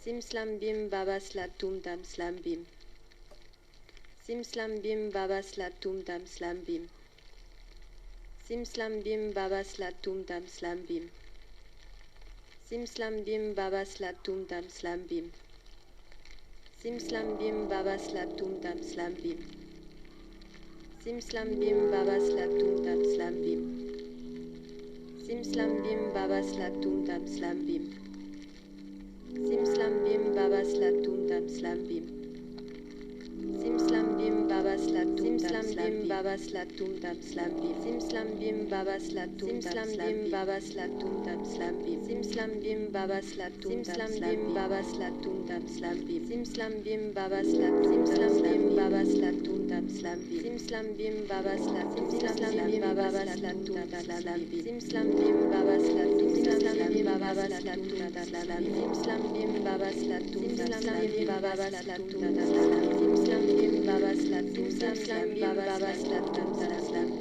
Sim slam bim baba slat tum dam slam bim. Sim slam bim baba slat tum dam slam bim. Sim slam bim baba slat tum dam slam bim. Sim slam bim baba slat tum dam slam bim. Sim slam bim baba slat tum dam slam bim. Sim slam bim baba slat tum dam slam bim. Sim slam bim baba slat tum dam slam bim. Sim slam bim baba slat tum dam slam bim. Sim slam bim baba slat tum dam slam bim baba slat tum dam slam bim. Sim slam bim baba slat tum dam slam bim baba slat tum dam slam bim. Sim slam bim baba slat tum dam slam bim baba slat tum dam slam bim. Sim slam bim baba slat tum slam bim baba slat tum dam slam bim. Sim slam bim baba slat tum slam bim baba slat tum dam slam bim. Sim slam bim baba slat tum slam bim baba slat tum dam slam bim. Sim slam bim baba slat tum slam bim baba slat tum dam slam bim. Sim slam bim baba slat tum slam bim baba slat tum dam slam bim.